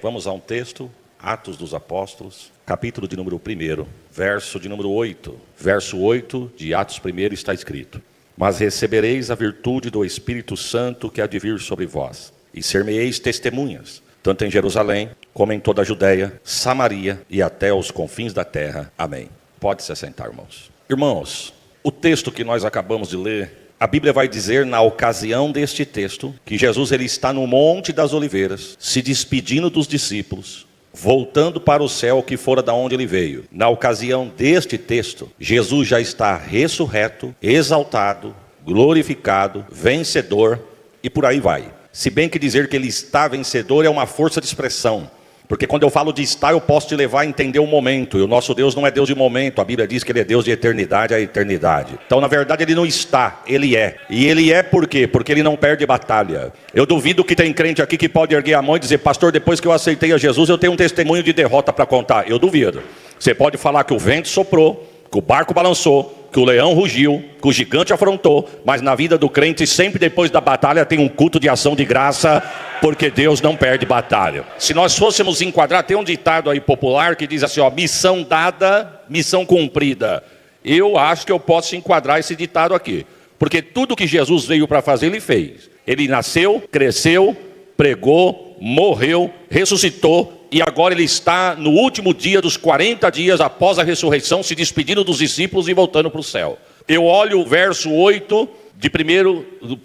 Vamos a um texto, Atos dos Apóstolos, capítulo de número 1, verso de número 8. Verso 8 de Atos 1 está escrito: Mas recebereis a virtude do Espírito Santo que há de vir sobre vós, e ser-me-eis testemunhas, tanto em Jerusalém, como em toda a Judeia, Samaria e até os confins da terra. Amém. Pode se assentar, irmãos. Irmãos, o texto que nós acabamos de ler, a Bíblia vai dizer, na ocasião deste texto, que Jesus ele está no Monte das Oliveiras, se despedindo dos discípulos, voltando para o céu que fora da onde ele veio. Na ocasião deste texto, Jesus já está ressurreto, exaltado, glorificado, vencedor e por aí vai. Se bem que dizer que ele está vencedor é uma força de expressão. Porque quando eu falo de estar, eu posso te levar a entender o momento. E o nosso Deus não é Deus de momento. A Bíblia diz que ele é Deus de eternidade a eternidade. Então, na verdade, ele não está, ele é. E ele é por quê? Porque ele não perde batalha. Eu duvido que tem crente aqui que pode erguer a mão e dizer: pastor, depois que eu aceitei a Jesus, eu tenho um testemunho de derrota para contar. Eu duvido. Você pode falar que o vento soprou, que o barco balançou, que o leão rugiu, que o gigante afrontou, mas na vida do crente, sempre depois da batalha, tem um culto de ação de graça, porque Deus não perde batalha. Se nós fôssemos enquadrar, tem um ditado aí popular que diz assim, ó: missão dada, missão cumprida. Eu acho que eu posso enquadrar esse ditado aqui, porque tudo que Jesus veio para fazer, ele fez. Ele nasceu, cresceu, pregou, morreu, ressuscitou, e agora ele está no último dia dos 40 dias após a ressurreição, se despedindo dos discípulos e voltando para o céu. Eu olho o verso 8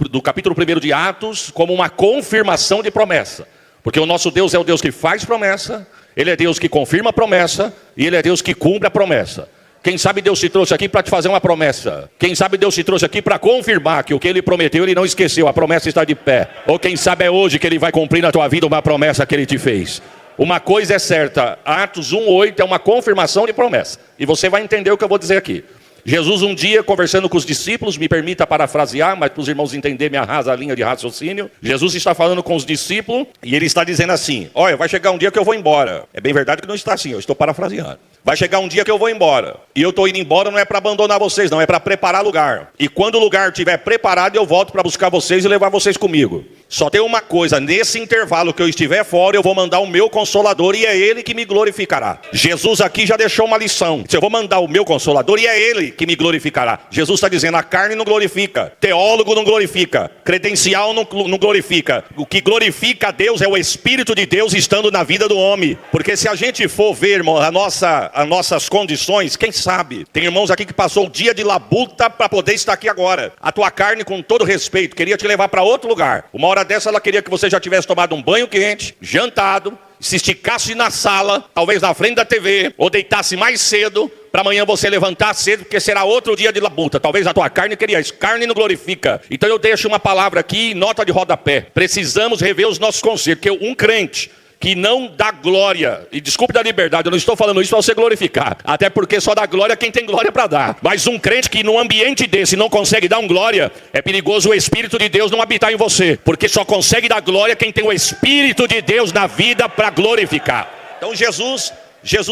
do capítulo 1 de Atos como uma confirmação de promessa. Porque o nosso Deus é o Deus que faz promessa, ele é Deus que confirma a promessa, e ele é Deus que cumpre a promessa. Quem sabe Deus te trouxe aqui para te fazer uma promessa. Quem sabe Deus te trouxe aqui para confirmar que o que ele prometeu, ele não esqueceu, a promessa está de pé. Ou quem sabe é hoje que ele vai cumprir na tua vida uma promessa que ele te fez. Uma coisa é certa, Atos 1:8 é uma confirmação de promessa. E você vai entender o que eu vou dizer aqui. Jesus um dia, conversando com os discípulos, me permita parafrasear, mas para os irmãos entenderem minha rasa linha de raciocínio. Jesus está falando com os discípulos e ele está dizendo assim: olha, vai chegar um dia que eu vou embora. É bem verdade que não está assim, eu estou parafraseando. Vai chegar um dia que eu vou embora. E eu estou indo embora não é para abandonar vocês, não, é para preparar lugar. E quando o lugar estiver preparado, eu volto para buscar vocês e levar vocês comigo. Só tem uma coisa, nesse intervalo que eu estiver fora, eu vou mandar o meu Consolador e é ele que me glorificará. Jesus aqui já deixou uma lição. Eu vou mandar o meu Consolador e é ele que me glorificará. Jesus está dizendo, a carne não glorifica, teólogo não glorifica, credencial não glorifica. O que glorifica a Deus é o Espírito de Deus estando na vida do homem. Porque se a gente for ver, irmão, as nossas condições, quem sabe? Tem irmãos aqui que passou o dia de labuta para poder estar aqui agora. A tua carne, com todo respeito, queria te levar para outro lugar. Uma hora dessa ela queria que você já tivesse tomado um banho quente, jantado, se esticasse na sala, talvez na frente da TV, ou deitasse mais cedo, para amanhã você levantar cedo, porque será outro dia de labuta. Talvez a tua carne queria isso. Carne não glorifica. Então eu deixo uma palavra aqui, nota de rodapé. Precisamos rever os nossos conceitos, porque um crente que não dá glória, e desculpe da liberdade, eu não estou falando isso para você glorificar, até porque só dá glória quem tem glória para dar. Mas um crente que num ambiente desse não consegue dar glória, é perigoso o Espírito de Deus não habitar em você, porque só consegue dar glória quem tem o Espírito de Deus na vida para glorificar. Então Jesus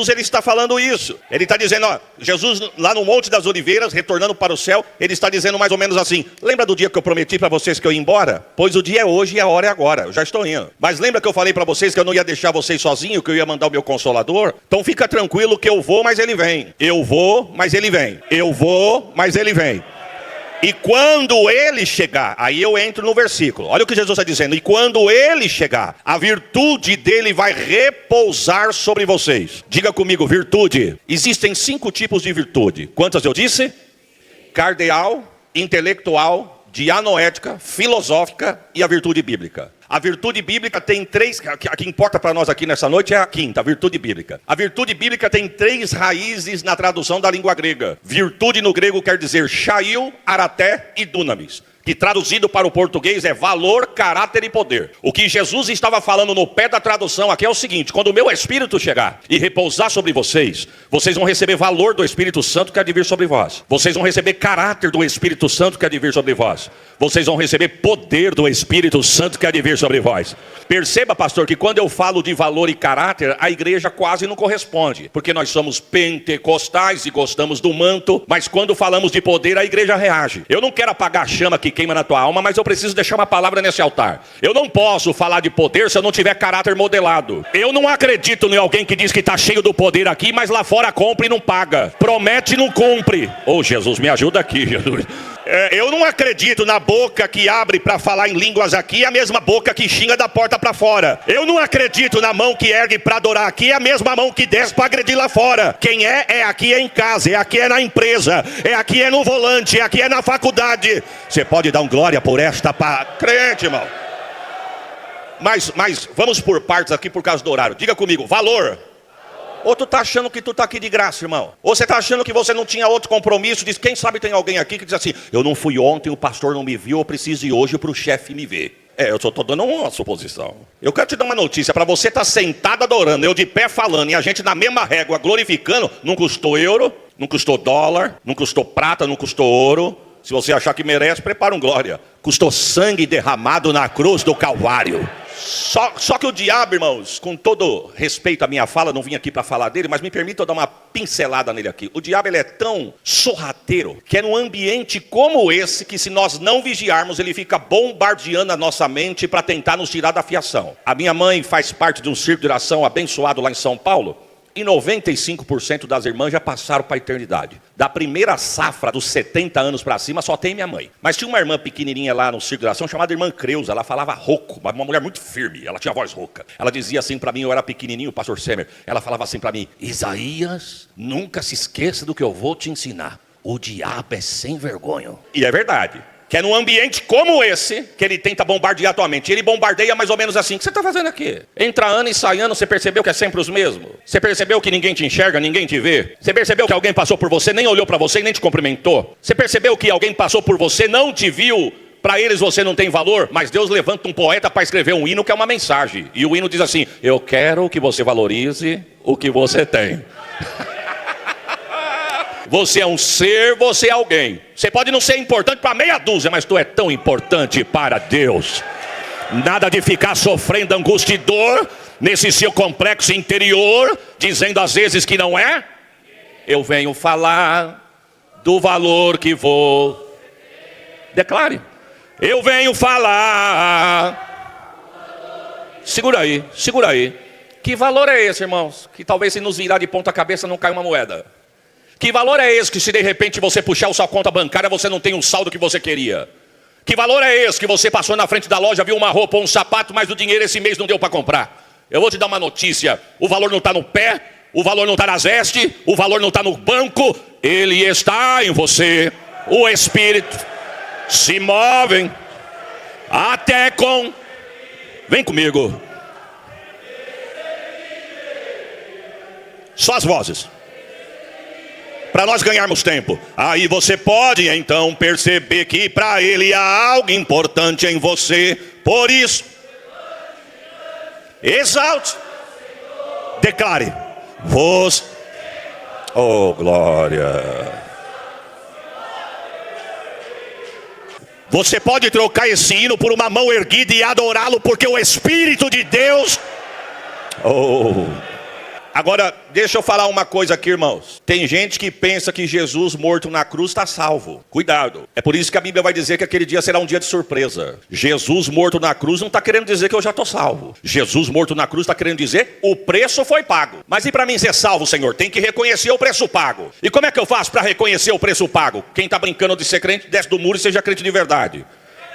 ele está falando isso. Ele está dizendo, ó, Jesus lá no Monte das Oliveiras, retornando para o céu, ele está dizendo mais ou menos assim: lembra do dia que eu prometi para vocês que eu ia embora? Pois o dia é hoje e a hora é agora, eu já estou indo. Mas lembra que eu falei para vocês que eu não ia deixar vocês sozinhos, que eu ia mandar o meu Consolador? Então fica tranquilo que eu vou, mas ele vem. Eu vou, mas ele vem. Eu vou, mas ele vem. E quando ele chegar, aí eu entro no versículo. Olha o que Jesus está dizendo. E quando ele chegar, a virtude dele vai repousar sobre vocês. Diga comigo, virtude. Existem 5 tipos de virtude. Quantas eu disse? Cardeal, intelectual, dianoética, filosófica e a virtude bíblica. A virtude bíblica tem 3, a que importa para nós aqui nessa noite é a quinta, a virtude bíblica. A virtude bíblica tem 3 raízes na tradução da língua grega. Virtude no grego quer dizer chaio, araté e dunamis, que traduzido para o português é valor, caráter e poder. O que Jesus estava falando no pé da tradução aqui é o seguinte: quando o meu Espírito chegar e repousar sobre vocês, vocês vão receber valor do Espírito Santo que há de vir sobre vós. Vocês vão receber caráter do Espírito Santo que há de vir sobre vós. Vocês vão receber poder do Espírito Santo que há de vir sobre vós. Perceba, pastor, que quando eu falo de valor e caráter, a igreja quase não corresponde, porque nós somos pentecostais e gostamos do manto, mas quando falamos de poder, a igreja reage. Eu não quero apagar a chama que que queima na tua alma, mas eu preciso deixar uma palavra nesse altar. Eu não posso falar de poder se eu não tiver caráter modelado. Eu não acredito em alguém que diz que está cheio do poder aqui, mas lá fora compra e não paga. Promete e não cumpre. Oh, Jesus, me ajuda aqui, Jesus. Eu não acredito na boca que abre para falar em línguas aqui, a mesma boca que xinga da porta para fora. Eu não acredito na mão que ergue para adorar aqui, a mesma mão que desce para agredir lá fora. Quem é aqui, é em casa, é aqui, é na empresa, é aqui, é no volante, é aqui, é na faculdade. Você pode dar um glória por esta crente, irmão. Mas vamos por partes aqui por causa do horário. Diga comigo, valor. Ou tu tá achando que tu tá aqui de graça, irmão? Ou você tá achando que você não tinha outro compromisso? Diz, quem sabe tem alguém aqui que diz assim, eu não fui ontem, o pastor não me viu, eu preciso ir hoje para o chefe me ver. Eu só tô dando uma suposição. Eu quero te dar uma notícia, para você estar sentado adorando, eu de pé falando, e a gente na mesma régua glorificando, não custou euro, não custou dólar, não custou prata, não custou ouro. Se você achar que merece, prepara um glória. Custou sangue derramado na cruz do Calvário. Só que o diabo, irmãos, com todo respeito à minha fala, não vim aqui para falar dele, mas me permita eu dar uma pincelada nele aqui. O diabo, ele é tão sorrateiro, que é num ambiente como esse, que se nós não vigiarmos, ele fica bombardeando a nossa mente para tentar nos tirar da fiação. A minha mãe faz parte de um círculo de oração abençoado lá em São Paulo, e 95% das irmãs já passaram para a eternidade. Da primeira safra dos 70 anos para cima, só tem minha mãe. Mas tinha uma irmã pequenininha lá no círculo de oração, chamada irmã Creuza. Ela falava rouco, uma mulher muito firme. Ela tinha voz rouca. Ela dizia assim para mim, eu era pequenininho, pastor Semer. Ela falava assim para mim, Isaías, nunca se esqueça do que eu vou te ensinar. O diabo é sem vergonha. E é verdade. Que é num ambiente como esse, que ele tenta bombardear a tua mente. Ele bombardeia mais ou menos assim. O que você está fazendo aqui? Entra ano e sai ano, você percebeu que é sempre os mesmos? Você percebeu que ninguém te enxerga, ninguém te vê? Você percebeu que alguém passou por você, nem olhou para você e nem te cumprimentou? Você percebeu que alguém passou por você, não te viu? Para eles você não tem valor, mas Deus levanta um poeta para escrever um hino que é uma mensagem. E o hino diz assim, eu quero que você valorize o que você tem. Você é um ser, você é alguém. Você pode não ser importante para meia dúzia, mas tu é tão importante para Deus. Nada de ficar sofrendo angústia e dor nesse seu complexo interior, dizendo às vezes que não é. Eu venho falar do valor que vou. Declare. Eu venho falar. Segura aí, segura aí. Que valor é esse, irmãos? Que talvez se nos virar de ponta cabeça não caia uma moeda. Que valor é esse que se de repente você puxar a sua conta bancária, você não tem um saldo que você queria? Que valor é esse que você passou na frente da loja, viu uma roupa ou um sapato, mas o dinheiro esse mês não deu para comprar? Eu vou te dar uma notícia, o valor não está no pé, o valor não está nas vestes, o valor não está no banco, ele está em você. O Espírito se move até com... Vem comigo. Só as vozes. Para nós ganharmos tempo. Aí você pode então perceber que para ele há algo importante em você. Por isso, exalte, declare, vos, oh glória. Você pode trocar esse hino por uma mão erguida e adorá-lo, porque o Espírito de Deus, Agora, deixa eu falar uma coisa aqui, irmãos. Tem gente que pensa que Jesus morto na cruz está salvo. Cuidado. É por isso que a Bíblia vai dizer que aquele dia será um dia de surpresa. Jesus morto na cruz não está querendo dizer que eu já estou salvo. Jesus morto na cruz está querendo dizer o preço foi pago. Mas e para mim ser salvo, Senhor? Tem que reconhecer o preço pago. E como é que eu faço para reconhecer o preço pago? Quem está brincando de ser crente, desce do muro e seja crente de verdade.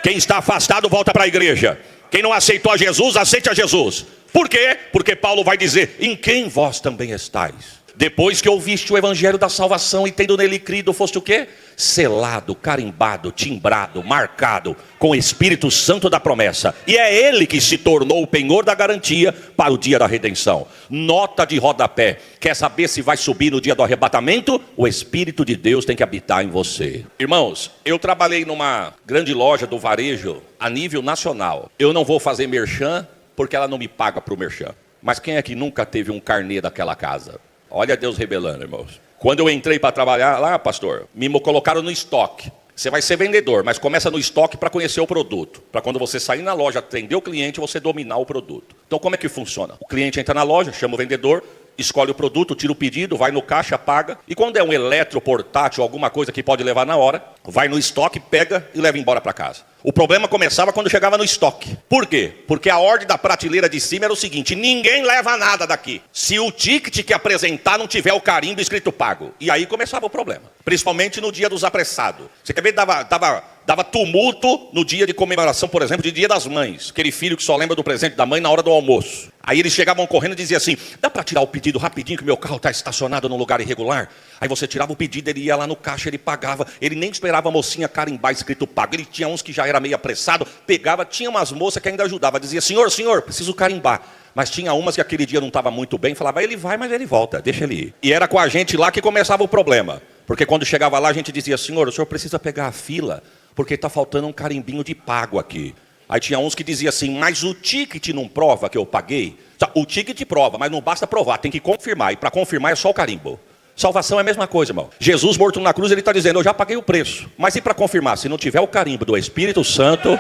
Quem está afastado, volta para a igreja. Quem não aceitou a Jesus, aceite a Jesus. Por quê? Porque Paulo vai dizer, em quem vós também estáis. Depois que ouviste o evangelho da salvação e tendo nele crido, foste o quê? Selado, carimbado, timbrado, marcado com o Espírito Santo da promessa. E é ele que se tornou o penhor da garantia para o dia da redenção. Nota de rodapé. Quer saber se vai subir no dia do arrebatamento? O Espírito de Deus tem que habitar em você. Irmãos, eu trabalhei numa grande loja do varejo a nível nacional. Eu não vou fazer merchan, porque ela não me paga para o merchan. Mas quem é que nunca teve um carnê daquela casa? Olha Deus revelando, irmãos. Quando eu entrei para trabalhar lá, pastor, me colocaram no estoque. Você vai ser vendedor, mas começa no estoque para conhecer o produto. Para quando você sair na loja, atender o cliente, você dominar o produto. Então como é que funciona? O cliente entra na loja, chama o vendedor, escolhe o produto, tira o pedido, vai no caixa, paga. E quando é um eletroportátil, alguma coisa que pode levar na hora, vai no estoque, pega e leva embora para casa. O problema começava quando chegava no estoque. Por quê? Porque a ordem da prateleira de cima era o seguinte: ninguém leva nada daqui se o ticket que apresentar não tiver o carimbo escrito pago. E aí começava o problema. Principalmente no dia dos apressados. Você quer ver, dava tumulto no dia de comemoração, por exemplo, de Dia das Mães. Aquele filho que só lembra do presente da mãe na hora do almoço. Aí eles chegavam correndo e diziam assim: dá para tirar o pedido rapidinho que meu carro está estacionado num lugar irregular? Aí você tirava o pedido, ele ia lá no caixa, ele pagava. Ele nem esperava a mocinha carimbar escrito pago. Ele tinha uns que já era meio apressado, pegava, tinha umas moças que ainda ajudavam. Dizia: senhor, preciso carimbar. Mas tinha umas que aquele dia não estava muito bem, falava: ele vai, mas ele volta, deixa ele ir. E era com a gente lá que começava o problema. Porque quando chegava lá a gente dizia: senhor, o senhor precisa pegar a fila, porque está faltando um carimbinho de pago aqui. Aí tinha uns que diziam assim: mas o ticket não prova que eu paguei? O ticket prova, mas não basta provar, tem que confirmar. E para confirmar é só o carimbo. Salvação é a mesma coisa, irmão. Jesus morto na cruz, ele está dizendo: eu já paguei o preço. Mas e para confirmar? Se não tiver o carimbo do Espírito Santo,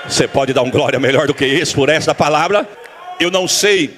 você pode dar um glória melhor do que esse por essa palavra? Eu não sei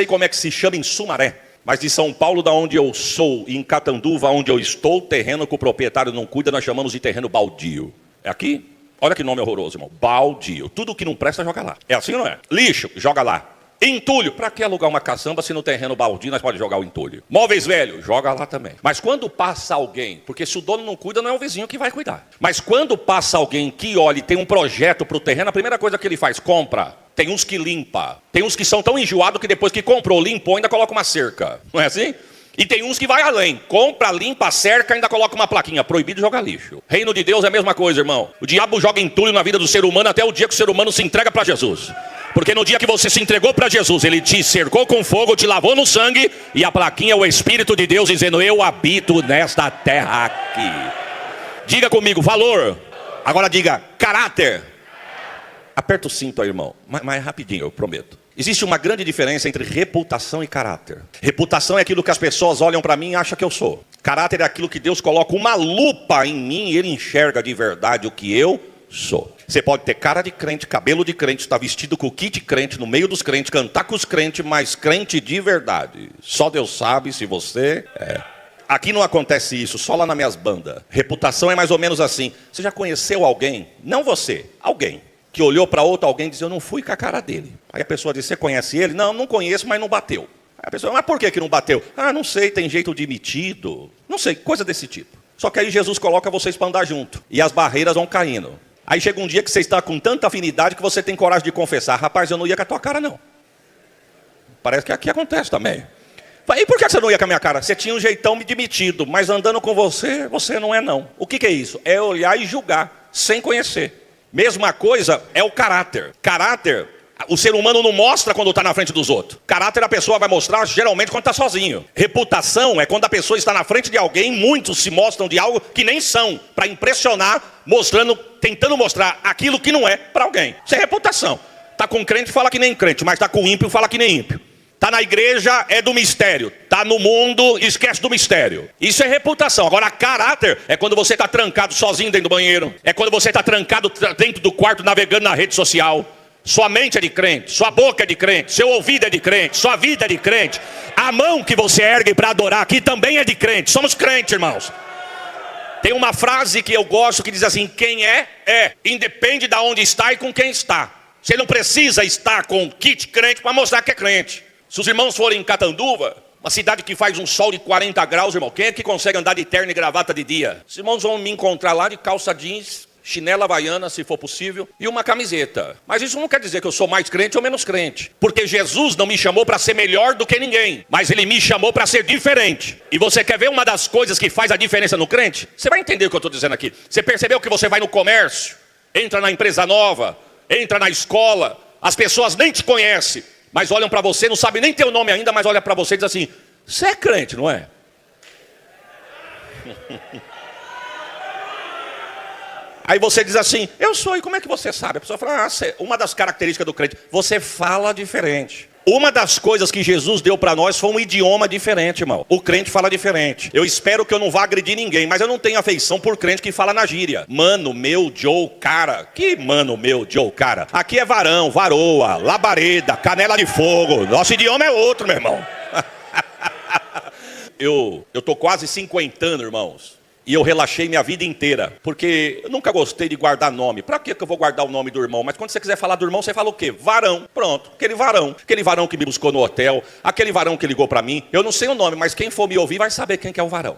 como é que se chama em Sumaré. Mas de São Paulo, da onde eu sou, e em Catanduva, onde eu estou, terreno que o proprietário não cuida, nós chamamos de terreno baldio. É aqui? Olha que nome horroroso, irmão. Baldio. Tudo que não presta, joga lá. É assim ou não é? Lixo, joga lá. Entulho. Para que alugar uma caçamba se no terreno baldio nós podemos jogar o entulho? Móveis velhos, joga lá também. Mas quando passa alguém, porque se o dono não cuida, não é o vizinho que vai cuidar. Mas quando passa alguém que olha e tem um projeto para o terreno, a primeira coisa que ele faz, compra. Tem uns que limpa. Tem uns que são tão enjoados que depois que comprou, limpou, ainda coloca uma cerca. Não é assim? E tem uns que vai além. Compra, limpa, cerca, ainda coloca uma plaquinha: proibido jogar lixo. Reino de Deus é a mesma coisa, irmão. O diabo joga entulho na vida do ser humano até o dia que o ser humano se entrega para Jesus. Porque no dia que você se entregou para Jesus, ele te cercou com fogo, te lavou no sangue, e a plaquinha é o Espírito de Deus dizendo: eu habito nesta terra aqui. Diga comigo: valor. Agora diga: caráter. Aperta o cinto aí, irmão. Mas rapidinho, eu prometo. Existe uma grande diferença entre reputação e caráter. Reputação é aquilo que as pessoas olham para mim e acham que eu sou. Caráter é aquilo que Deus coloca uma lupa em mim e ele enxerga de verdade o que eu sou. Você pode ter cara de crente, cabelo de crente, estar vestido com o kit crente, no meio dos crentes, cantar com os crentes, mas crente de verdade. Só Deus sabe se você é. Aqui não acontece isso, só lá nas minhas bandas. Reputação é mais ou menos assim. Você já conheceu alguém, não você, alguém, que olhou para outro alguém e disse: eu não fui com a cara dele. Aí a pessoa disse: você conhece ele? Não, não conheço, mas não bateu. Aí a pessoa: mas por que não bateu? Ah, não sei, tem jeito de metido. Não sei, coisa desse tipo. Só que aí Jesus coloca vocês para andar junto. E as barreiras vão caindo. Aí chega um dia que você está com tanta afinidade que você tem coragem de confessar: rapaz, eu não ia com a tua cara não. Parece que aqui acontece também. E por que você não ia com a minha cara? Você tinha um jeitão de metido, mas andando com você, você não é não. O que é isso? É olhar e julgar, sem conhecer. Mesma coisa é o caráter. Caráter, o ser humano não mostra quando está na frente dos outros. Caráter a pessoa vai mostrar geralmente quando está sozinho. Reputação é quando a pessoa está na frente de alguém, muitos se mostram de algo que nem são, para impressionar, mostrando, tentando mostrar aquilo que não é para alguém. Isso é reputação. Está com crente, fala que nem crente, mas está com ímpio, fala que nem ímpio. Está na igreja, é do mistério. Está no mundo, esquece do mistério. Isso é reputação. Agora, caráter é quando você está trancado sozinho dentro do banheiro. É quando você está trancado dentro do quarto, navegando na rede social. Sua mente é de crente, sua boca é de crente, seu ouvido é de crente, sua vida é de crente. A mão que você ergue para adorar aqui também é de crente. Somos crentes, irmãos. Tem uma frase que eu gosto que diz assim: quem é, é. Independe de onde está e com quem está. Você não precisa estar com kit crente para mostrar que é crente. Se os irmãos forem em Catanduva, uma cidade que faz um sol de 40 graus, irmão, quem é que consegue andar de terno e gravata de dia? Os irmãos vão me encontrar lá de calça jeans, chinela havaiana, se for possível, e uma camiseta. Mas isso não quer dizer que eu sou mais crente ou menos crente. Porque Jesus não me chamou para ser melhor do que ninguém, mas Ele me chamou para ser diferente. E você quer ver uma das coisas que faz a diferença no crente? Você vai entender o que eu estou dizendo aqui. Você percebeu que você vai no comércio, entra na empresa nova, entra na escola, as pessoas nem te conhecem, mas olham para você, não sabem nem teu nome ainda, mas olham para você e dizem assim: você é crente, não é? Aí você diz assim: eu sou, e como é que você sabe? A pessoa fala: uma das características do crente, você fala diferente. Uma das coisas que Jesus deu para nós foi um idioma diferente, irmão. O crente fala diferente. Eu espero que eu não vá agredir ninguém, mas eu não tenho afeição por crente que fala na gíria. Mano, meu, Joe, cara. Que mano, meu, Joe, cara? Aqui é varão, varoa, labareda, canela de fogo. Nosso idioma é outro, meu irmão. eu tô quase 50 anos, irmãos. E eu relaxei minha vida inteira, porque eu nunca gostei de guardar nome. Pra que eu vou guardar o nome do irmão? Mas quando você quiser falar do irmão, você fala o quê? Varão. Pronto, aquele varão. Aquele varão que me buscou no hotel, aquele varão que ligou pra mim. Eu não sei o nome, mas quem for me ouvir vai saber quem que é o varão.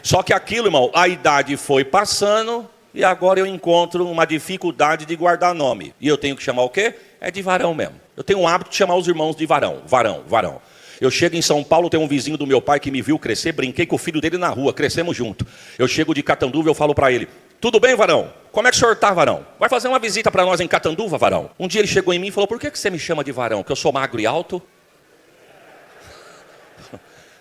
Só que aquilo, irmão, a idade foi passando e agora eu encontro uma dificuldade de guardar nome. E eu tenho que chamar o quê? É de varão mesmo. Eu tenho o hábito de chamar os irmãos de varão, varão, varão. Eu chego em São Paulo, tem um vizinho do meu pai que me viu crescer, brinquei com o filho dele na rua, crescemos junto. Eu chego de Catanduva, eu falo para ele, tudo bem, varão? Como é que o senhor está, varão? Vai fazer uma visita para nós em Catanduva, varão? Um dia ele chegou em mim e falou, por que você me chama de varão? Que eu sou magro e alto?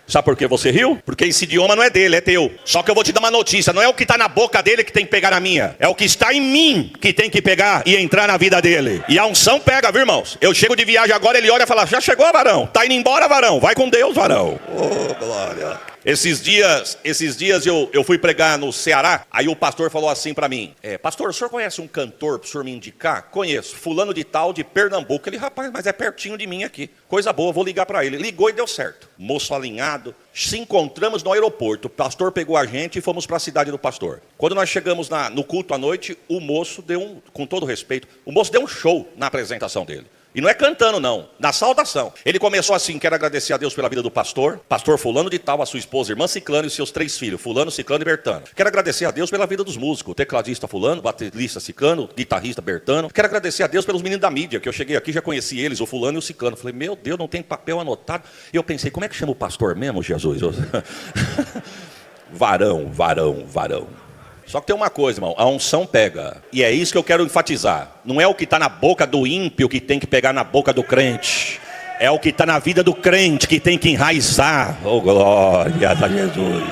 Sabe por que você riu? Porque esse idioma não é dele, é teu. Só que eu vou te dar uma notícia, não é o que está na boca dele que tem que pegar na minha. É o que está em mim que tem que pegar e entrar na vida dele. E a unção pega, viu, irmãos? Eu chego de viagem agora, ele olha e fala, já chegou, varão? Tá indo embora, varão? Vai com Deus, varão. Oh, glória. Esses dias eu fui pregar no Ceará, aí o pastor falou assim para mim, pastor, o senhor conhece um cantor para o senhor me indicar? Conheço, fulano de tal, de Pernambuco. Ele, rapaz, mas é pertinho de mim aqui. Coisa boa, vou ligar para ele. Ligou e deu certo. Moço alinhado, se encontramos no aeroporto. O pastor pegou a gente e fomos para a cidade do pastor. Quando nós chegamos no culto à noite, o moço deu com todo respeito, o moço deu um show na apresentação dele. E não é cantando, não. Na saudação. Ele começou assim, quero agradecer a Deus pela vida do pastor. Pastor fulano de tal, a sua esposa, irmã Ciclano e seus 3 filhos. Fulano, Ciclano e Bertano. Quero agradecer a Deus pela vida dos músicos. Tecladista fulano, baterista Ciclano, guitarrista Bertano. Quero agradecer a Deus pelos meninos da mídia, que eu cheguei aqui, já conheci eles, o fulano e o Ciclano. Falei, meu Deus, não tem papel anotado. E eu pensei, como é que chama o pastor mesmo, Jesus? Varão, varão, varão. Só que tem uma coisa, irmão, a unção pega. E é isso que eu quero enfatizar. Não é o que está na boca do ímpio que tem que pegar na boca do crente. É o que está na vida do crente que tem que enraizar. Oh, glória a Jesus.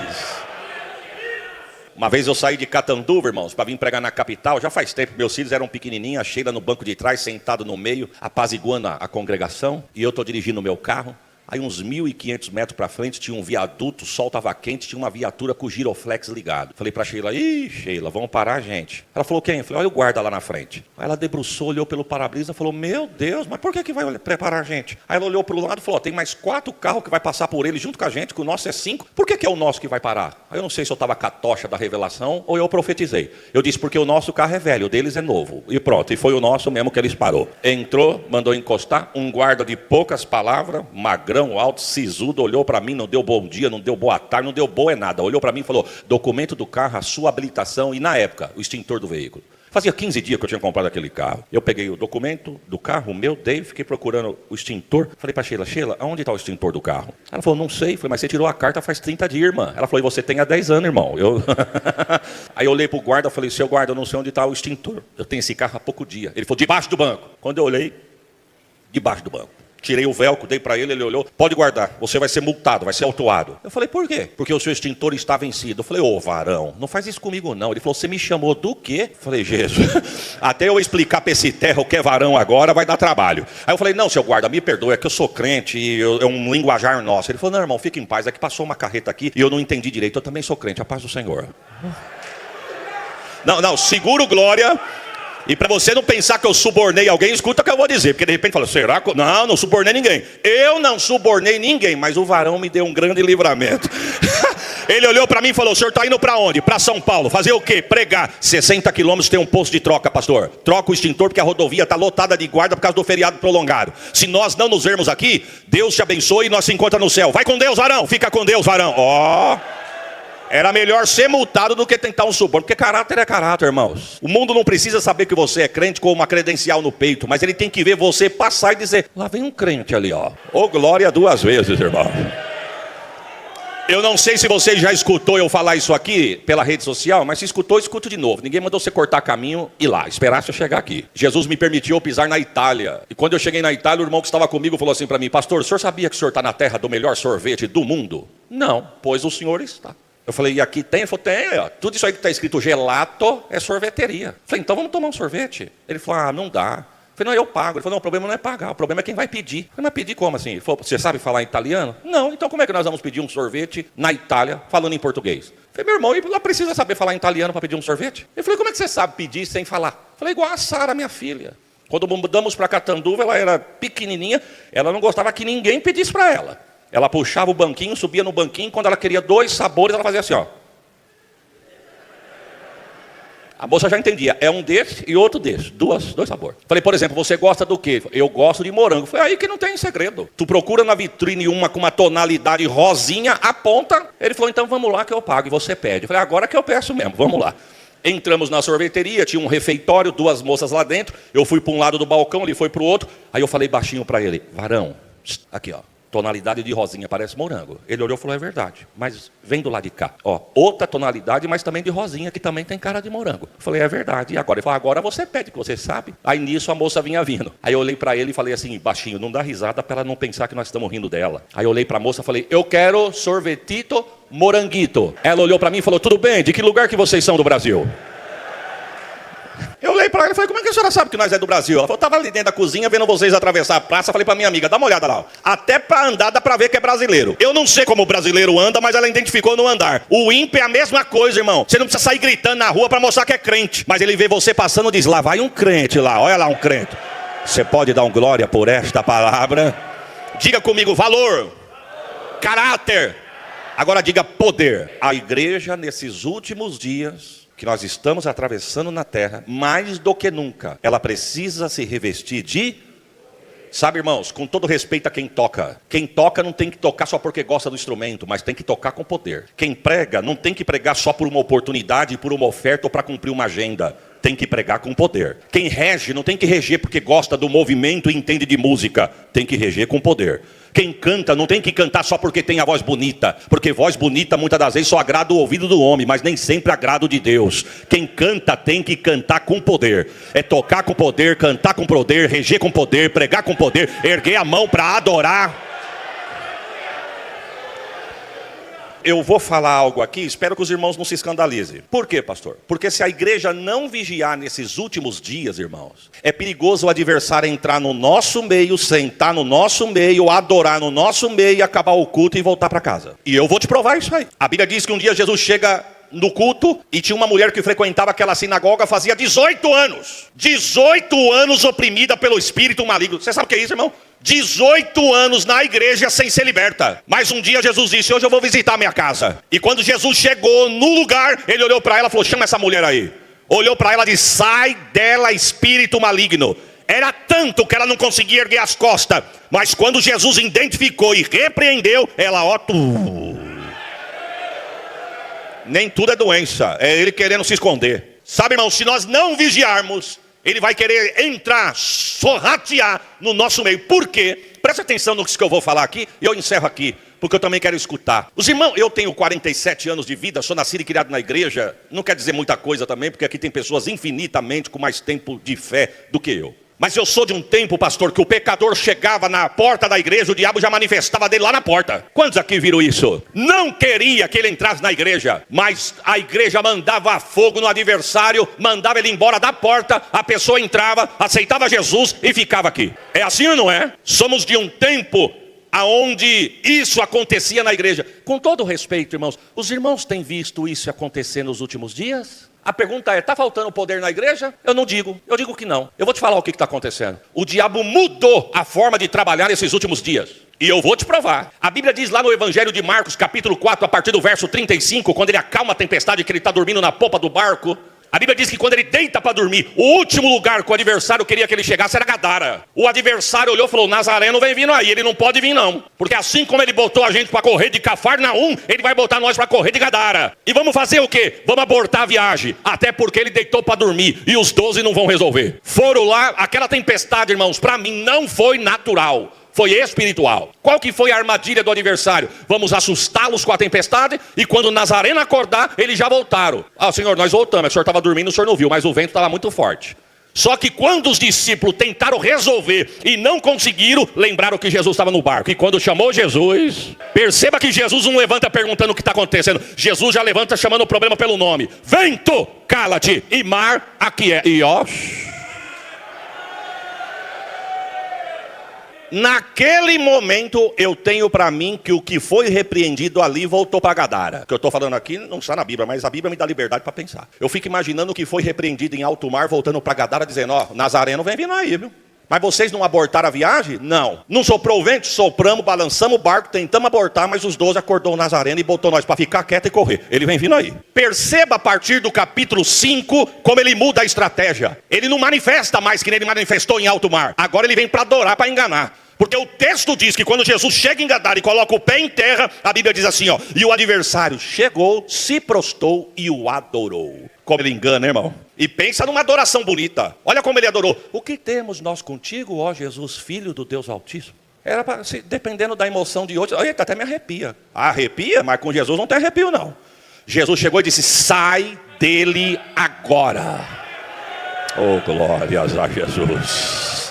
Uma vez eu saí de Catanduva, irmãos, para vir pregar na capital. Já faz tempo, meus filhos eram pequenininhos. A Sheila no banco de trás, sentado no meio, apaziguando a congregação. E eu estou dirigindo o meu carro. Aí uns 1.500 metros para frente tinha um viaduto, o sol estava quente, tinha uma viatura com o giroflex ligado. Falei para Sheila, ih, Sheila, vamos parar, gente. Ela falou, quem? Eu falei, olha o guarda lá na frente. Aí ela debruçou, olhou pelo para-brisa e falou, meu Deus, mas por que vai preparar a gente? Aí ela olhou para o lado e falou, tem mais 4 carros que vai passar por ele junto com a gente, que o nosso é 5. Por que é o nosso que vai parar? Aí eu não sei se eu estava com a tocha da revelação ou eu profetizei. Eu disse, porque o nosso carro é velho, o deles é novo. E pronto, e foi o nosso mesmo que eles parou. Entrou, mandou encostar, um guarda de poucas palavras, magrão, alto, sisudo, olhou para mim, não deu bom dia, não deu boa tarde, não deu boa nada. Olhou para mim e falou, documento do carro, a sua habilitação e na época, o extintor do veículo. Fazia 15 dias que eu tinha comprado aquele carro. Eu peguei o documento do carro, o meu, dei, fiquei procurando o extintor. Falei para Sheila, Sheila, aonde está o extintor do carro? Ela falou, não sei. Falei, mas você tirou a carta faz 30 dias, irmã. Ela falou, e você tem há 10 anos, irmão. Aí eu olhei para o guarda e falei, seu guarda, eu não sei onde está o extintor. Eu tenho esse carro há pouco dia. Ele falou, debaixo do banco. Quando eu olhei, debaixo do banco. Tirei o velcro, dei para ele olhou, pode guardar, você vai ser multado, vai ser autuado. Eu falei, por quê? Porque o seu extintor está vencido. Eu falei, ô varão, não faz isso comigo não. Ele falou, você me chamou do quê? Eu falei, Jesus, até eu explicar para esse terra o que é varão agora vai dar trabalho. Aí eu falei, não, seu guarda, me perdoe, é que eu sou crente e é um linguajar nosso. Ele falou, não, irmão, fica em paz, é que passou uma carreta aqui e eu não entendi direito, eu também sou crente, a paz do Senhor. Não, seguro glória. E para você não pensar que eu subornei alguém, escuta o que eu vou dizer. Porque de repente fala, será que... Não subornei ninguém. Eu não subornei ninguém, mas o varão me deu um grande livramento. Ele olhou para mim e falou, o senhor está indo para onde? Para São Paulo. Fazer o quê? Pregar. 60 quilômetros tem um posto de troca, pastor. Troca o extintor porque a rodovia está lotada de guarda por causa do feriado prolongado. Se nós não nos vermos aqui, Deus te abençoe e nós se encontramos no céu. Vai com Deus, varão. Fica com Deus, varão. Ó... Era melhor ser multado do que tentar um suborno, porque caráter é caráter, irmãos. O mundo não precisa saber que você é crente com uma credencial no peito, mas ele tem que ver você passar e dizer, lá vem um crente ali, ó. Ô, glória 2 vezes, irmão. Eu não sei se você já escutou eu falar isso aqui pela rede social, mas se escutou, escuta de novo. Ninguém mandou você cortar caminho e ir lá, esperar você chegar aqui. Jesus me permitiu pisar na Itália. E quando eu cheguei na Itália, o irmão que estava comigo falou assim para mim, pastor, o senhor sabia que o senhor está na terra do melhor sorvete do mundo? Não, pois o senhor está. Eu falei, e aqui tem? Ele falou, tem, ó. Tudo isso aí que está escrito gelato é sorveteria. Eu falei, então vamos tomar um sorvete. Ele falou, não dá. Eu falei, não, eu pago. Ele falou, não, o problema não é pagar, o problema é quem vai pedir. Eu falei, mas pedir como assim? Ele falou, você sabe falar italiano? Não, então como é que nós vamos pedir um sorvete na Itália falando em português? Eu falei, meu irmão, ela precisa saber falar italiano para pedir um sorvete? Eu falei, como é que você sabe pedir sem falar? Eu falei, igual a Sara, minha filha. Quando mudamos para Catanduva, ela era pequenininha, ela não gostava que ninguém pedisse para ela. Ela puxava o banquinho, subia no banquinho, quando ela queria 2 sabores, ela fazia assim, ó. A moça já entendia, é um desse e outro desse, dois sabores. Falei, por exemplo, você gosta do quê? Eu gosto de morango. Foi aí que não tem segredo. Tu procura na vitrine uma com uma tonalidade rosinha, aponta. Ele falou, então vamos lá que eu pago e você pede. Falei, agora que eu peço mesmo, vamos lá. Entramos na sorveteria, tinha um refeitório, 2 moças lá dentro. Eu fui para um lado do balcão, ele foi para o outro. Aí eu falei baixinho para ele, varão, aqui ó. Tonalidade de rosinha, parece morango. Ele olhou e falou, é verdade, mas vem do lado de cá. Ó, outra tonalidade, mas também de rosinha, que também tem cara de morango. Eu falei, é verdade. E agora? Ele falou, agora você pede, que você sabe. Aí nisso a moça vinha vindo. Aí eu olhei para ele e falei assim, baixinho, não dá risada para ela não pensar que nós estamos rindo dela. Aí eu olhei para a moça e falei, eu quero sorvetito moranguito. Ela olhou para mim e falou, tudo bem, de que lugar que vocês são do Brasil? Eu olhei para ela e falei, como é que a senhora sabe que nós é do Brasil? Ela falou, estava ali dentro da cozinha vendo vocês atravessar a praça. Falei para minha amiga, dá uma olhada lá. Até para andar dá para ver que é brasileiro. Eu não sei como o brasileiro anda, mas ela identificou no andar. O ímpio é a mesma coisa, irmão. Você não precisa sair gritando na rua para mostrar que é crente. Mas ele vê você passando e diz, lá vai um crente lá, olha lá um crente. Você pode dar um glória por esta palavra? Diga comigo, valor, caráter. Agora diga poder. A igreja nesses últimos dias que nós estamos atravessando na terra, mais do que nunca, ela precisa se revestir de... Sabe, irmãos, com todo respeito a quem toca não tem que tocar só porque gosta do instrumento, mas tem que tocar com poder. Quem prega não tem que pregar só por uma oportunidade, por uma oferta ou para cumprir uma agenda. Tem que pregar com poder. Quem rege não tem que reger porque gosta do movimento e entende de música. Tem que reger com poder. Quem canta não tem que cantar só porque tem a voz bonita. Porque voz bonita muitas das vezes só agrada o ouvido do homem, mas nem sempre agrada o de Deus. Quem canta tem que cantar com poder. É tocar com poder, cantar com poder, reger com poder, pregar com poder, erguer a mão para adorar. Eu vou falar algo aqui, espero que os irmãos não se escandalizem. Por quê, pastor? Porque se a igreja não vigiar nesses últimos dias, irmãos, é perigoso o adversário entrar no nosso meio, sentar no nosso meio, adorar no nosso meio, acabar o culto e voltar para casa. E eu vou te provar isso aí. A Bíblia diz que um dia Jesus chega no culto e tinha uma mulher que frequentava aquela sinagoga fazia 18 anos. 18 anos oprimida pelo espírito maligno. Você sabe o que é isso, irmão? 18 anos na igreja sem ser liberta. Mas um dia Jesus disse, hoje eu vou visitar a minha casa. E quando Jesus chegou no lugar, ele olhou para ela e falou, chama essa mulher aí. Olhou para ela e disse, sai dela espírito maligno. Era tanto que ela não conseguia erguer as costas. Mas quando Jesus identificou e repreendeu, ela nem tudo é doença, é ele querendo se esconder. Sabe, irmão, se nós não vigiarmos, ele vai querer entrar, sorratear no nosso meio. Por quê? Presta atenção no que eu vou falar aqui e eu encerro aqui, porque eu também quero escutar. Os irmãos, eu tenho 47 anos de vida, sou nascido e criado na igreja. Não quer dizer muita coisa também, porque aqui tem pessoas infinitamente com mais tempo de fé do que eu. Mas eu sou de um tempo, pastor, que o pecador chegava na porta da igreja, o diabo já manifestava dele lá na porta. Quantos aqui viram isso? Não queria que ele entrasse na igreja, mas a igreja mandava fogo no adversário, mandava ele embora da porta, a pessoa entrava, aceitava Jesus e ficava aqui. É assim ou não é? Somos de um tempo aonde isso acontecia na igreja. Com todo respeito, irmãos, os irmãos têm visto isso acontecer nos últimos dias? A pergunta é, está faltando poder na igreja? Eu não digo, eu digo que não. Eu vou te falar o que está acontecendo. O diabo mudou a forma de trabalhar nesses últimos dias. E eu vou te provar. A Bíblia diz lá no Evangelho de Marcos, capítulo 4, a partir do verso 35, quando ele acalma a tempestade, que ele está dormindo na popa do barco. A Bíblia diz que quando ele deita para dormir, o último lugar que o adversário queria que ele chegasse era Gadara. O adversário olhou e falou, Nazareno vem vindo aí, ele não pode vir não. Porque assim como ele botou a gente para correr de Cafarnaum, ele vai botar nós para correr de Gadara. E vamos fazer o quê? Vamos abortar a viagem. Até porque ele deitou para dormir e os 12 não vão resolver. Foram lá, aquela tempestade, irmãos, para mim não foi natural. Foi espiritual. Qual que foi a armadilha do adversário? Vamos assustá-los com a tempestade e quando Nazareno acordar, eles já voltaram. Ah, Senhor, nós voltamos. O senhor estava dormindo, o senhor não viu, mas o vento estava muito forte. Só que quando os discípulos tentaram resolver e não conseguiram, lembraram que Jesus estava no barco. E quando chamou Jesus, perceba que Jesus não levanta perguntando o que está acontecendo. Jesus já levanta chamando o problema pelo nome. Vento, cala-te, e mar, aqui é. E ó... Naquele momento eu tenho para mim que o que foi repreendido ali voltou para Gadara. O que eu estou falando aqui não está na Bíblia, mas a Bíblia me dá liberdade para pensar. Eu fico imaginando o que foi repreendido em alto mar voltando para Gadara dizendo, ó, Nazareno vem vindo aí, viu? Mas vocês não abortaram a viagem? Não. Não soprou o vento? Sopramos, balançamos o barco, tentamos abortar, mas os 12 acordou o Nazareno e botou nós para ficar quieto e correr. Ele vem vindo aí. Perceba a partir do capítulo 5 como ele muda a estratégia. Ele não manifesta mais que nem ele manifestou em alto mar. Agora ele vem para adorar, para enganar. Porque o texto diz que quando Jesus chega em Gadara e coloca o pé em terra, a Bíblia diz assim, ó, e o adversário chegou, se prostrou e o adorou. Como ele engana, irmão. E pensa numa adoração bonita. Olha como ele adorou. O que temos nós contigo, ó Jesus, Filho do Deus Altíssimo? Era para, dependendo da emoção de hoje. Eita, até me arrepia. Arrepia? Mas com Jesus não tem arrepio, não. Jesus chegou e disse, sai dele agora. Oh, glórias a Jesus.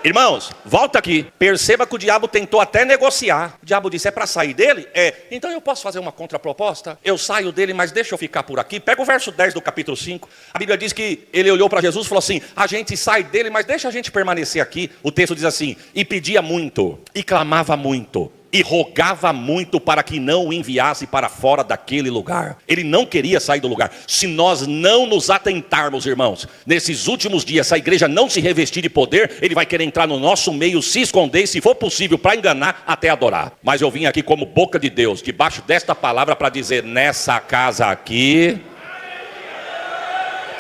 Irmãos, volta aqui. Perceba que o diabo tentou até negociar. O diabo disse, é para sair dele? É. Então eu posso fazer uma contraproposta? Eu saio dele, mas deixa eu ficar por aqui. Pega o verso 10 do capítulo 5. A Bíblia diz que ele olhou para Jesus e falou assim, a gente sai dele, mas deixa a gente permanecer aqui. O texto diz assim, e pedia muito, e clamava muito, e rogava muito para que não o enviasse para fora daquele lugar. Ele não queria sair do lugar. Se nós não nos atentarmos, irmãos, nesses últimos dias, se a igreja não se revestir de poder, ele vai querer entrar no nosso meio, se esconder, se for possível, para enganar, até adorar. Mas eu vim aqui como boca de Deus, debaixo desta palavra, para dizer, nessa casa aqui...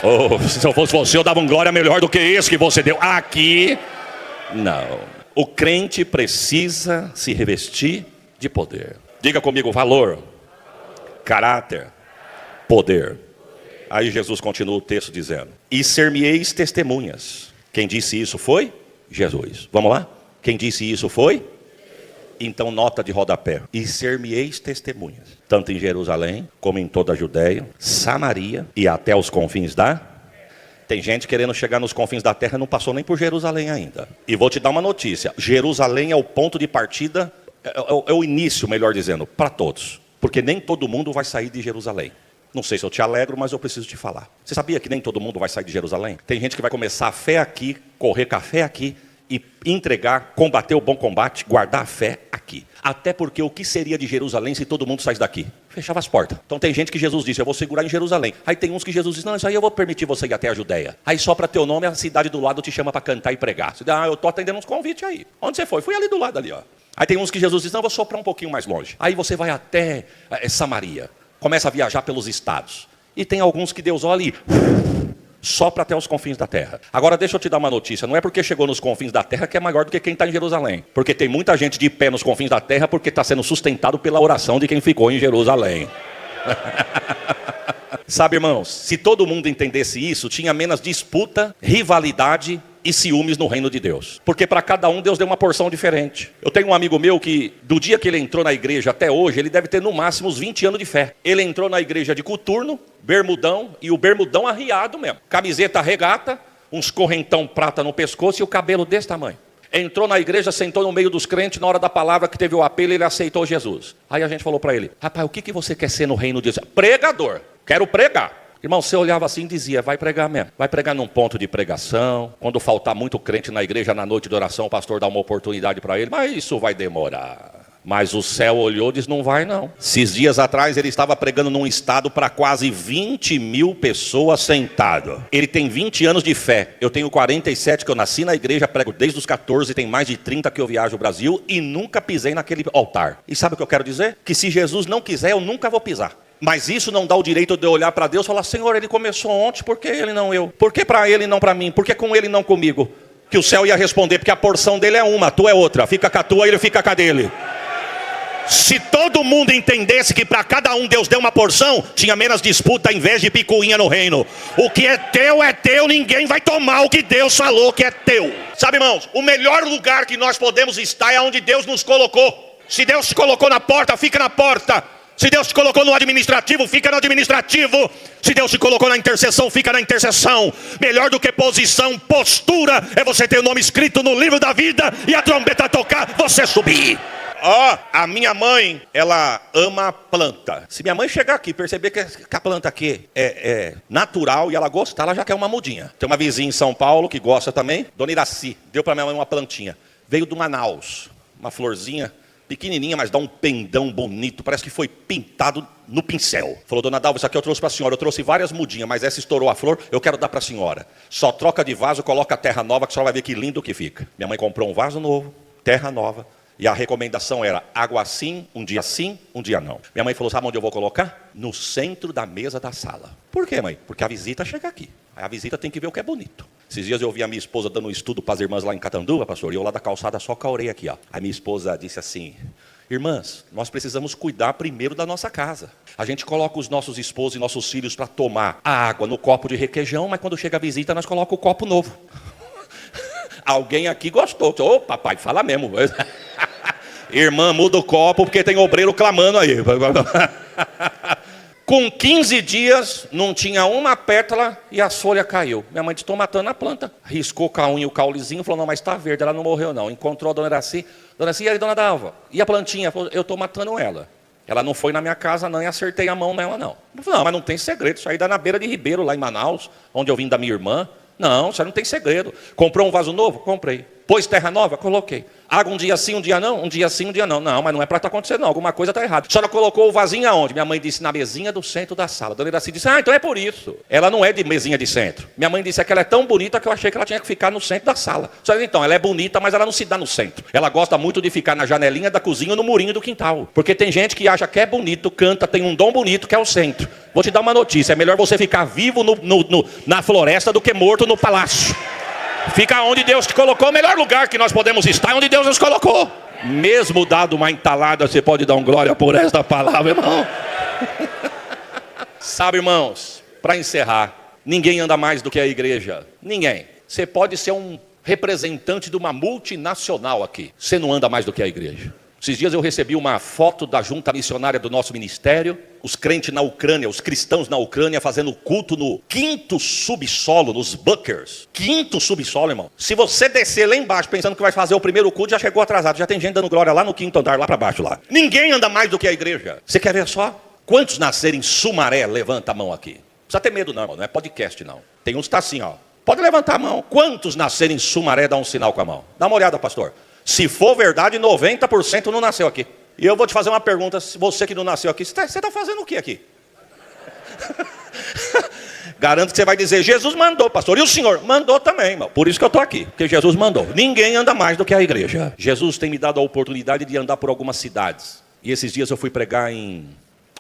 Oh, se eu fosse você, eu dava um glória melhor do que esse que você deu. Aqui, não. O crente precisa se revestir de poder. Diga comigo, valor, caráter, poder. Aí Jesus continua o texto dizendo, e ser-me-eis testemunhas. Quem disse isso foi Jesus. Vamos lá? Quem disse isso foi? Então nota de rodapé. E ser-me-eis testemunhas, tanto em Jerusalém, como em toda a Judéia, Samaria e até os confins da... Tem gente querendo chegar nos confins da terra, não passou nem por Jerusalém ainda. E vou te dar uma notícia. Jerusalém é o ponto de partida, é o início, melhor dizendo, para todos. Porque nem todo mundo vai sair de Jerusalém. Não sei se eu te alegro, mas eu preciso te falar. Você sabia que nem todo mundo vai sair de Jerusalém? Tem gente que vai começar a fé aqui, correr café aqui, e entregar, combater o bom combate, guardar a fé aqui. Até porque o que seria de Jerusalém se todo mundo saísse daqui? Fechava as portas. Então tem gente que Jesus disse, eu vou segurar em Jerusalém. Aí tem uns que Jesus disse, não, isso aí eu vou permitir você ir até a Judéia. Aí só para teu nome a cidade do lado te chama para cantar e pregar. Você diz, eu estou atendendo uns convites aí. Onde você foi? Fui ali do lado ali, ó. Aí tem uns que Jesus disse, não, eu vou soprar um pouquinho mais longe. Aí você vai até Samaria. Começa a viajar pelos estados. E tem alguns que Deus olha e... sopra até os confins da terra. Agora deixa eu te dar uma notícia. Não é porque chegou nos confins da terra que é maior do que quem está em Jerusalém. Porque tem muita gente de pé nos confins da terra porque está sendo sustentado pela oração de quem ficou em Jerusalém. Sabe, irmãos, se todo mundo entendesse isso, tinha menos disputa, rivalidade e ciúmes no reino de Deus. Porque para cada um Deus deu uma porção diferente. Eu tenho um amigo meu que, do dia que ele entrou na igreja até hoje, ele deve ter no máximo uns 20 anos de fé. Ele entrou na igreja de coturno, bermudão, e o bermudão arriado mesmo. Camiseta regata, uns correntão prata no pescoço e o cabelo desse tamanho. Entrou na igreja, sentou no meio dos crentes, na hora da palavra que teve o apelo, ele aceitou Jesus. Aí a gente falou para ele, rapaz, o que você quer ser no reino de Deus? Pregador, quero pregar. Irmão, você olhava assim e dizia, vai pregar mesmo. Vai pregar num ponto de pregação. Quando faltar muito crente na igreja, na noite de oração, o pastor dá uma oportunidade para ele. Mas isso vai demorar. Mas o céu olhou e disse, não vai não. Esses dias atrás ele estava pregando num estado para quase 20 mil pessoas sentado. Ele tem 20 anos de fé. Eu tenho 47 que eu nasci na igreja, prego desde os 14, tem mais de 30 que eu viajo o Brasil e nunca pisei naquele altar. E sabe o que eu quero dizer? Que se Jesus não quiser, eu nunca vou pisar. Mas isso não dá o direito de eu olhar para Deus e falar, Senhor, ele começou ontem, por que ele não eu? Por que para ele não para mim? Por que com ele não comigo? Que o céu ia responder, porque a porção dele é uma, a tua é outra. Fica com a tua, ele fica com a dele. Se todo mundo entendesse que para cada um Deus deu uma porção, tinha menos disputa, inveja e picuinha no reino. O que é teu, ninguém vai tomar o que Deus falou que é teu. Sabe, irmãos, o melhor lugar que nós podemos estar é onde Deus nos colocou. Se Deus te colocou na porta, fica na porta. Se Deus te colocou no administrativo, fica no administrativo. Se Deus te colocou na intercessão, fica na intercessão. Melhor do que posição, postura, é você ter o nome escrito no livro da vida e a trombeta tocar, você subir. A minha mãe, ela ama planta. Se minha mãe chegar aqui e perceber que a planta aqui é natural e ela gostar, ela já quer uma mudinha. Tem uma vizinha em São Paulo que gosta também, Dona Iraci, deu para minha mãe uma plantinha. Veio do Manaus, uma florzinha. Pequenininha, mas dá um pendão bonito, parece que foi pintado no pincel. Falou, dona Dalva, isso aqui eu trouxe para a senhora. Eu trouxe várias mudinhas, mas essa estourou a flor, eu quero dar para a senhora. Só troca de vaso, coloca a terra nova, que a senhora vai ver que lindo que fica. Minha mãe comprou um vaso novo, terra nova. E a recomendação era água sim, um dia não. Minha mãe falou, sabe onde eu vou colocar? No centro da mesa da sala. Por quê, mãe? Porque a visita chega aqui. Aí a visita tem que ver o que é bonito. Esses dias eu vi a minha esposa dando um estudo para as irmãs lá em Catanduva, pastor, e eu lá da calçada só com a orelha aqui, ó. Aí minha esposa disse assim, irmãs, nós precisamos cuidar primeiro da nossa casa. A gente coloca os nossos esposos e nossos filhos para tomar a água no copo de requeijão, mas quando chega a visita nós colocamos o copo novo. Alguém aqui gostou. Ô, papai, fala mesmo. Irmã, muda o copo porque tem obreiro clamando aí. Com 15 dias, não tinha uma pétala e a folha caiu. Minha mãe disse, estou matando a planta. Riscou com a unha o caulezinho, falou, não, mas está verde, ela não morreu não. Encontrou a dona Iraci. Dona Iraci, e aí, dona Dalva? E a plantinha? Falou, eu estou matando ela. Ela não foi na minha casa não e acertei a mão nela não. Eu falei, não, mas não tem segredo, isso aí dá na beira de Ribeiro, lá em Manaus, onde eu vim da minha irmã. Não, isso aí não tem segredo. Comprou um vaso novo? Comprei. Pôs terra nova? Coloquei. Água um dia sim, um dia não? Um dia sim, um dia não. Não, mas não é para estar acontecendo não. Alguma coisa está errada. A senhora colocou o vasinho aonde? Minha mãe disse na mesinha do centro da sala. A dona Iraci disse, então é por isso. Ela não é de mesinha de centro. Minha mãe disse que ela é tão bonita que eu achei que ela tinha que ficar no centro da sala. Então, ela é bonita, mas ela não se dá no centro. Ela gosta muito de ficar na janelinha da cozinha ou no murinho do quintal. Porque tem gente que acha que é bonito, canta, tem um dom bonito que é o centro. Vou te dar uma notícia. É melhor você ficar vivo na floresta do que morto no palácio. Fica onde Deus te colocou, o melhor lugar que nós podemos estar é onde Deus nos colocou. Mesmo dado uma entalada, você pode dar um glória por esta palavra, irmão. Sabe, irmãos, para encerrar, ninguém anda mais do que a igreja. Ninguém. Você pode ser um representante de uma multinacional aqui. Você não anda mais do que a igreja. Esses dias eu recebi uma foto da junta missionária do nosso ministério, os crentes na Ucrânia, os cristãos na Ucrânia fazendo culto no 5º subsolo, nos bunkers. 5º subsolo, irmão. Se você descer lá embaixo pensando que vai fazer o primeiro culto, já chegou atrasado, já tem gente dando glória lá no 5º andar, lá para baixo lá. Ninguém anda mais do que a igreja. Você quer ver só? Quantos nasceram em Sumaré? Levanta a mão aqui. Não precisa ter medo não, irmão. Não é podcast não. Tem uns que está assim, ó. Pode levantar a mão. Quantos nasceram em Sumaré? Dá um sinal com a mão. Dá uma olhada, pastor. Se for verdade, 90% não nasceu aqui. E eu vou te fazer uma pergunta, você que não nasceu aqui, você está fazendo o que aqui? Garanto que você vai dizer, Jesus mandou, pastor. E o senhor? Mandou também, irmão. Por isso que eu estou aqui, porque Jesus mandou. Ninguém anda mais do que a igreja. Jesus tem me dado a oportunidade de andar por algumas cidades. E esses dias eu fui pregar em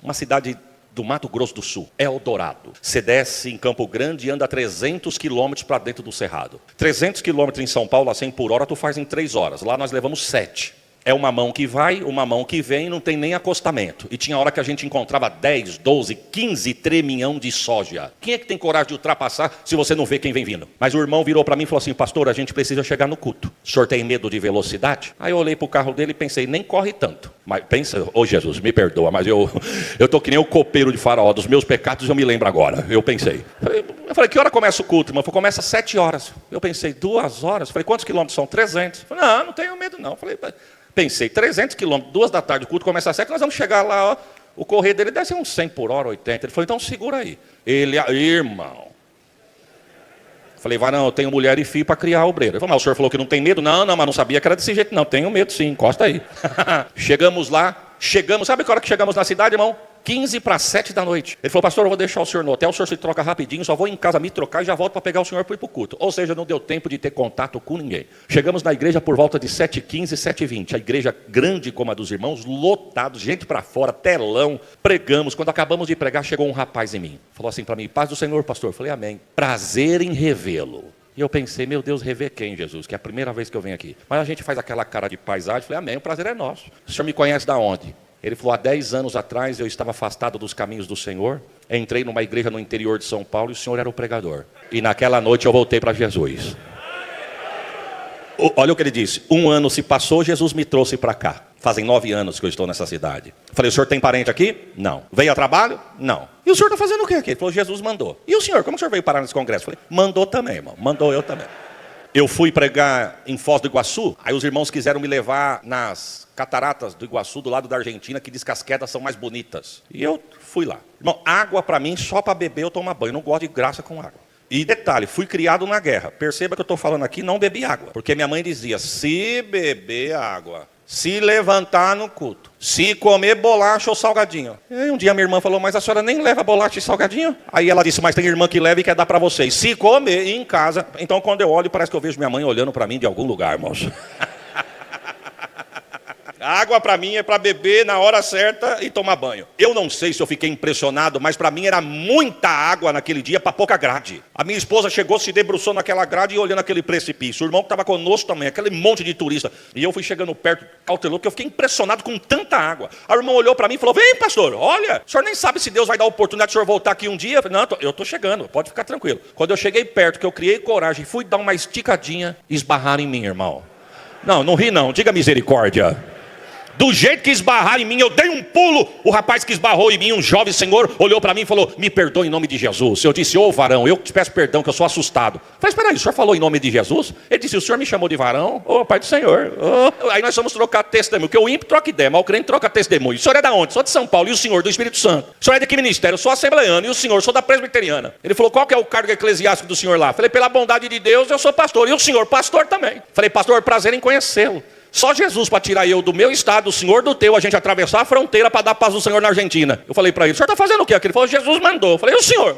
uma cidade do Mato Grosso do Sul, Eldorado. Você desce em Campo Grande e anda 300 quilômetros para dentro do Cerrado. 300 quilômetros em São Paulo a 100 por hora, tu faz em 3 horas. Lá nós levamos 7. É uma mão que vai, uma mão que vem, não tem nem acostamento. E tinha hora que a gente encontrava 10, 12, 15 treminhão de soja. Quem é que tem coragem de ultrapassar se você não vê quem vem vindo? Mas o irmão virou para mim e falou assim, pastor, a gente precisa chegar no culto. O senhor tem medo de velocidade? Aí eu olhei para o carro dele e pensei, nem corre tanto. Mas pensa, ô Jesus, me perdoa, mas eu tô que nem o copeiro de Faraó, dos meus pecados eu me lembro agora. Eu pensei. Eu falei, que hora começa o culto, irmão? Começa às 7 horas. Eu pensei, 2 horas? Eu falei, quantos quilômetros são? 300. Eu falei, não tenho medo não. Eu falei, pensei, 300 quilômetros, 2 da tarde, o culto começa às 7, nós vamos chegar lá, ó, o correr dele deve ser uns 100 por hora, 80. Ele falou, então segura aí. Ele, irmão. Falei, vai não, eu tenho mulher e filho para criar obreiro. Ele falou, mas o senhor falou que não tem medo? Não, mas não sabia que era desse jeito não, tenho medo sim, encosta aí. Chegamos lá, sabe que hora que chegamos na cidade, irmão? 15 para 7 da noite. Ele falou, pastor, eu vou deixar o senhor no hotel, o senhor se troca rapidinho, só vou em casa me trocar e já volto para pegar o senhor para ir para o culto. Ou seja, não deu tempo de ter contato com ninguém. Chegamos na igreja por volta de 7h15, 7h20. A igreja grande como a dos irmãos, lotado, gente para fora, telão, pregamos. Quando acabamos de pregar, chegou um rapaz em mim. Falou assim para mim, paz do Senhor, pastor. Eu falei, amém. Prazer em revê-lo. E eu pensei, meu Deus, rever quem, Jesus? Que é a primeira vez que eu venho aqui. Mas a gente faz aquela cara de paisagem. Falei, amém, o prazer é nosso. O senhor me conhece da onde? Ele falou, há 10 anos atrás eu estava afastado dos caminhos do Senhor, entrei numa igreja no interior de São Paulo e o Senhor era o pregador. E naquela noite eu voltei para Jesus. Olha o que ele disse, 1 ano se passou, Jesus me trouxe para cá. Fazem 9 anos que eu estou nessa cidade. Falei, o senhor tem parente aqui? Não. Veio a trabalho? Não. E o senhor está fazendo o quê aqui? Ele falou, Jesus mandou. E o senhor, como o senhor veio parar nesse congresso? Falei, mandou também, irmão, mandou eu também. Eu fui pregar em Foz do Iguaçu, aí os irmãos quiseram me levar nas cataratas do Iguaçu, do lado da Argentina, que diz que as quedas são mais bonitas. E eu fui lá. Irmão, água para mim, só para beber eu tomo banho, eu não gosto de graça com água. E detalhe, fui criado na guerra. Perceba que eu estou falando aqui, não bebi água. Porque minha mãe dizia, se beber água, se levantar no culto, se comer bolacha ou salgadinho. E aí um dia minha irmã falou, mas a senhora nem leva bolacha e salgadinho? Aí ela disse, mas tem irmã que leva e quer dar para vocês. Se comer em casa. Então quando eu olho, parece que eu vejo minha mãe olhando para mim de algum lugar, irmãos. A água para mim é para beber na hora certa e tomar banho. Eu não sei se eu fiquei impressionado, mas para mim era muita água naquele dia para pouca grade. A minha esposa chegou, se debruçou naquela grade e olhando aquele precipício. O irmão que estava conosco também, aquele monte de turista. E eu fui chegando perto, cauteloso, porque eu fiquei impressionado com tanta água. A irmã olhou para mim e falou, vem pastor, olha, o senhor nem sabe se Deus vai dar a oportunidade de o senhor voltar aqui um dia. Eu falei, não, eu estou chegando, pode ficar tranquilo. Quando eu cheguei perto, que eu criei coragem, fui dar uma esticadinha, esbarraram em mim, irmão. Não ri não, diga misericórdia. Do jeito que esbarraram em mim, eu dei um pulo. O rapaz que esbarrou em mim, um jovem senhor, olhou para mim e falou, me perdoe em nome de Jesus. Eu disse, ô varão, eu te peço perdão que eu sou assustado. Eu falei, espera aí, o senhor falou em nome de Jesus? Ele disse, o senhor me chamou de varão? Ô pai do Senhor. Aí nós vamos trocar testemunho, porque o ímpio troca ideia, mas o crente troca testemunho. O senhor é da onde? Sou de São Paulo. E o senhor do Espírito Santo? O senhor é de que ministério? Eu sou assembleano. E o senhor? Sou da presbiteriana. Ele falou, qual que é o cargo eclesiástico do senhor lá? Eu falei, pela bondade de Deus, eu sou pastor. E o senhor? Pastor também. Eu falei, pastor, prazer em conhecê-lo. Só Jesus para tirar eu do meu estado, o senhor do teu, a gente atravessar a fronteira para dar paz do Senhor na Argentina. Eu falei para ele, o senhor está fazendo o quê? Ele falou, Jesus mandou. Eu falei, e o senhor?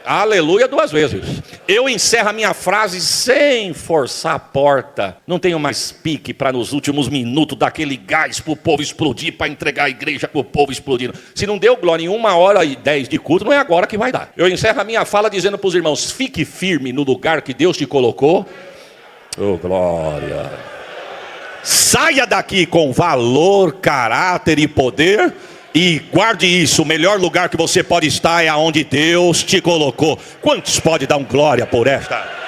Aleluia 2 vezes. Eu encerro a minha frase sem forçar a porta. Não tenho mais pique para nos últimos minutos daquele gás para o povo explodir, para entregar a igreja para o povo explodindo. Se não deu glória em 1h10 de culto, não é agora que vai dar. Eu encerro a minha fala dizendo para os irmãos, fique firme no lugar que Deus te colocou. Oh, glória. Saia daqui com valor, caráter e poder. E guarde isso, o melhor lugar que você pode estar é aonde Deus te colocou. Quantos pode dar um glória por esta?